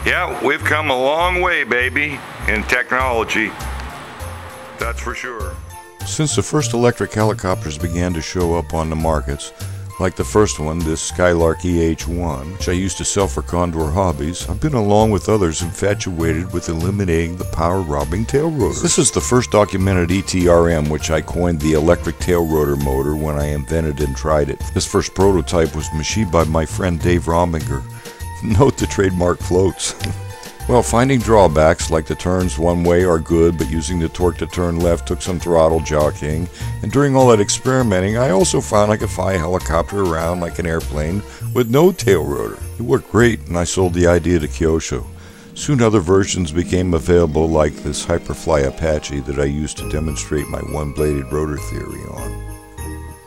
Yeah, we've come a long way, baby, in technology. That's for sure. Since the first electric helicopters began to show up on the markets, like the first one, this Skylark EH-1, which I used to sell for Condor Hobbies, I've been along with others infatuated with eliminating the power-robbing tail rotor. This is the first documented ETRM, which I coined the electric tail rotor motor when I invented and tried it. This first prototype was machined by my friend Dave Rominger. Note the trademark floats. Well, finding drawbacks like the turns one way are good, but using the torque to turn left took some throttle jockeying, and during all that experimenting I also found I could fly a helicopter around like an airplane with no tail rotor. It worked great, and I sold the idea to Kyosho. Soon other versions became available, like this Hyperfly Apache that I used to demonstrate my one-bladed rotor theory on.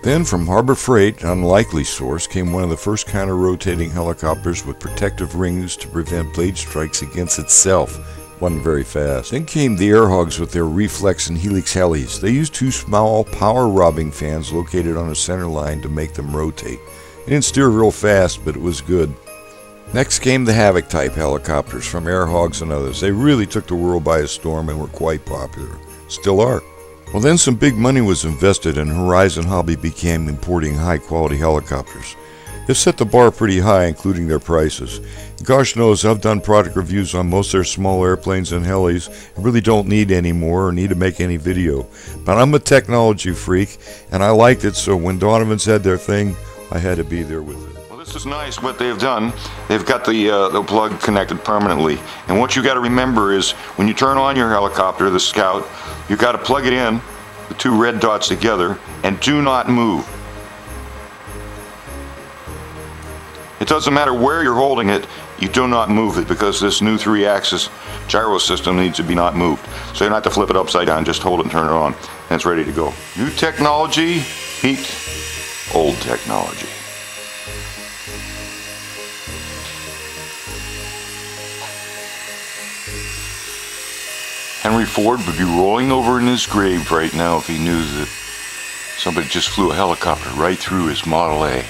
Then from Harbor Freight, an unlikely source, came one of the first counter-rotating helicopters with protective rings to prevent blade strikes against itself. It wasn't very fast. Then came the Airhogs with their reflex and helix helis. They used two small power-robbing fans located on a center line to make them rotate. They didn't steer real fast, but it was good. Next came the Havoc-type helicopters from Airhogs and others. They really took the world by a storm and were quite popular. Still are. Well, then some big money was invested and Horizon Hobby began importing high-quality helicopters. They've set the bar pretty high, including their prices. And gosh knows I've done product reviews on most of their small airplanes and helis and really don't need any more or need to make any video. But I'm a technology freak, and I liked it, so when Donovan said their thing, I had to be there with it. This is nice what they've done. They've got the plug connected permanently. And what you got to remember is when you turn on your helicopter, the Scout, you got to plug it in, the two red dots together, and do not move. It doesn't matter where you're holding it, you do not move it, because this new 3-axis gyro system needs to be not moved. So you don't have to flip it upside down, just hold it and turn it on, and it's ready to go. New technology meet old technology. Henry Ford would be rolling over in his grave right now if he knew that somebody just flew a helicopter right through his Model A.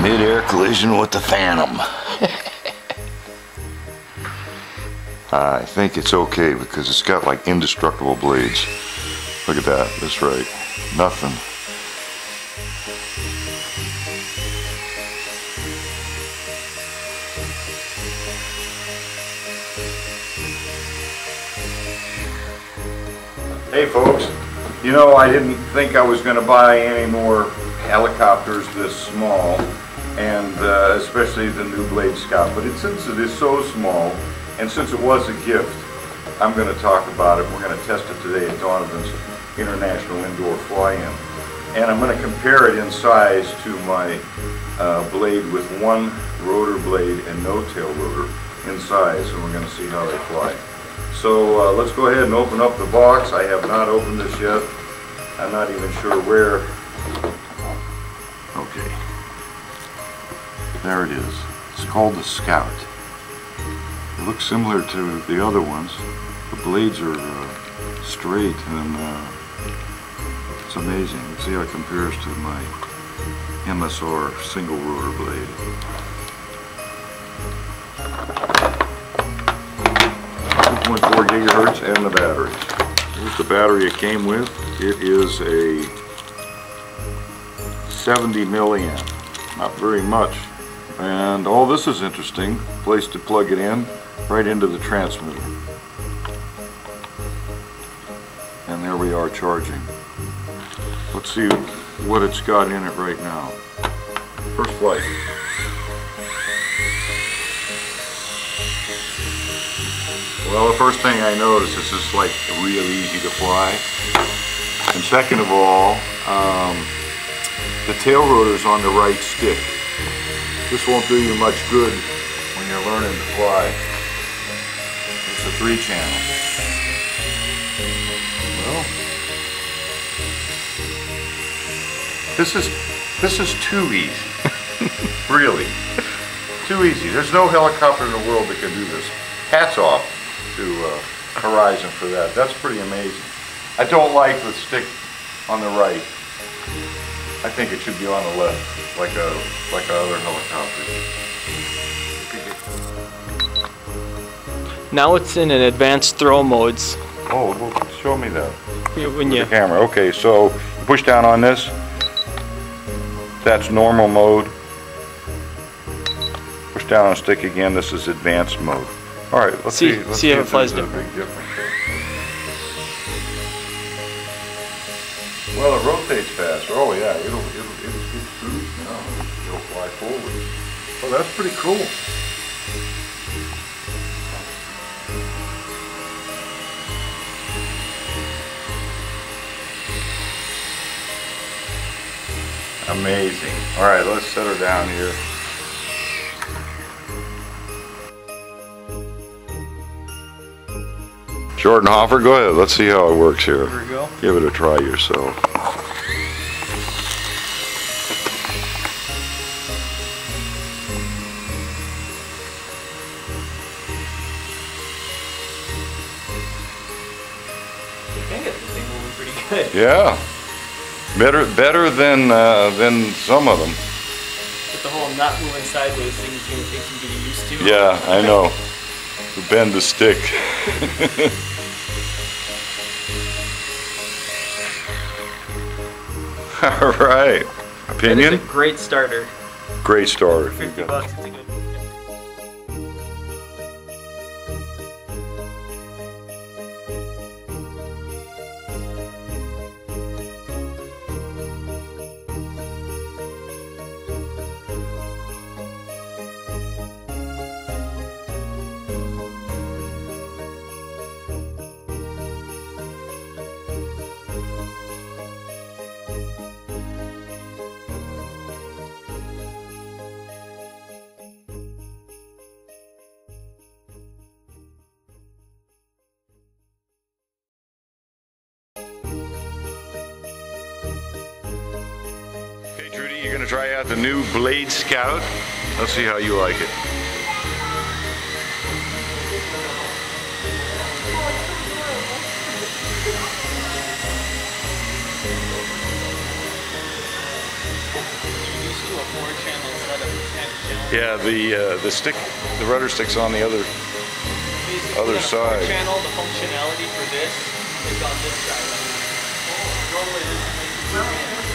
Mid-air collision with the Phantom. I think it's okay because it's got like indestructible blades. Look at that, that's right. Nothing. Hey folks, you know I didn't think I was going to buy any more helicopters this small, and especially the new Blade Scout, but since it is so small and since it was a gift, I'm going to talk about it. We're going to test it today at Donovan's International Indoor Fly-In, and I'm going to compare it in size to my blade with one rotor blade and no tail rotor in size, and we're going to see how they fly. So let's go ahead and open up the box. I have not opened this yet. I'm not even sure where. Okay, there it is. It's called the Scout. It looks similar to the other ones. The blades are straight, and it's amazing. Let's see how it compares to my MSR single rotor blade. 2.4 gigahertz and the battery. Here's the battery it came with. It is a 70 milliamp, not very much. And all this is interesting, place to plug it in, right into the transmitter. And there we are charging. Let's see what it's got in it right now. First flight. Well, the first thing I noticed is this is like real easy to fly. And second of all, the tail rotor's on the right stick. This won't do you much good when you're learning to fly. It's a 3-channel. Well, this is too easy. Really. Too easy. There's no helicopter in the world that can do this. Hats off to Horizon for that. That's pretty amazing. I don't like the stick on the right. I think it should be on the left, like other helicopters. Now it's in an advanced throw modes. Oh, well, show me that. When you the camera. Okay, so you push down on this. That's normal mode. Push down on stick again. This is advanced mode. All right, let's see how it flies different. Big difference. Well, it rotates faster. Oh yeah, it'll get smooth now. It'll fly forward. Oh, that's pretty cool. Amazing. All right, let's set her down here. Jordan Hoffer, go ahead. Let's see how it works here. Here we go. Give it a try yourself. I can get this thing moving pretty good. Yeah. Better than some of them. But the whole not moving sideways thing is going to take some getting used to. Yeah, I know. Bend the stick. All right. Opinion? That is a great starter. Great starter. $50, it's a good. Okay, Trudy, you're gonna try out the new Blade Scout. Let's see how you like it. Yeah, the stick, the rudder stick's on the other side. Channel, the functionality for this is on this side. Normally this makes it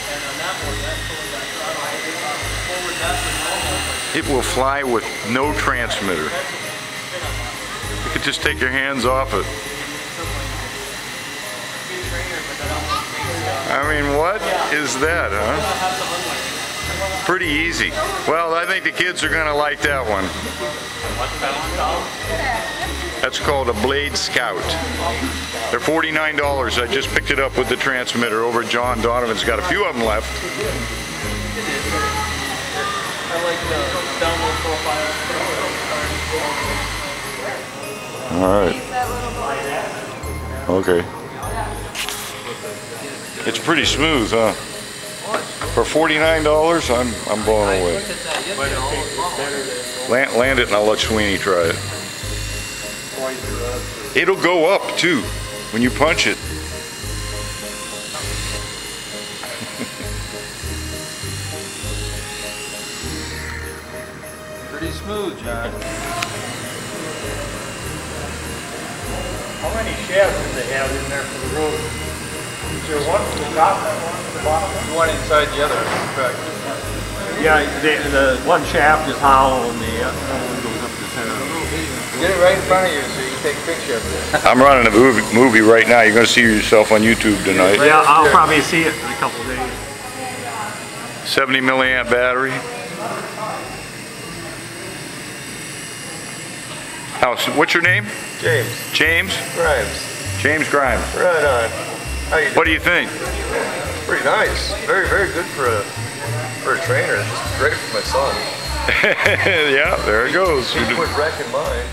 and on that one, that's pulling that throttle forward, that's the normal. It will fly with no transmitter. You could just take your hands off it. I mean, what is that, huh? Pretty easy. Well, I think the kids are gonna like that one. That's called a Blade Scout. They're $49. I just picked it up with the transmitter over at John. Donovan's got a few of them left. I like the download profile. All right. Okay. It's pretty smooth, huh? For $49, I'm blown away. Land it and I'll let Sweeney try it. It'll go up too when you punch it. Pretty smooth, John. How many shafts do they have in there for the road? Is there one from the top and one from the bottom? One inside the other, correct. Yeah, the one shaft is hollow and the other one goes up the center. Get it right in front of you so you can take a picture of it. I'm running a movie right now. You're going to see yourself on YouTube tonight. Yeah, I'll probably see it in a couple of days. 70 milliamp battery. Oh, so what's your name? James. James? Grimes. James Grimes. Right on. How you doing? What do you think? Pretty nice. Very, very good for a trainer. Just great for my son. Yeah, there it goes. He quit wrecking mine.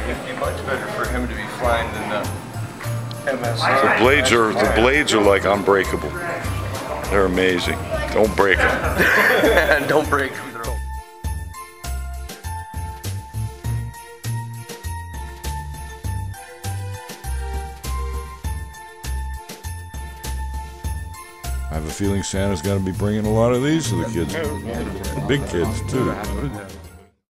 It'd be much better for him to be flying than MS. The blades are like unbreakable. They're amazing. Don't break them. Don't break them. I have a feeling Santa's going to be bringing a lot of these to the kids. The big kids, too.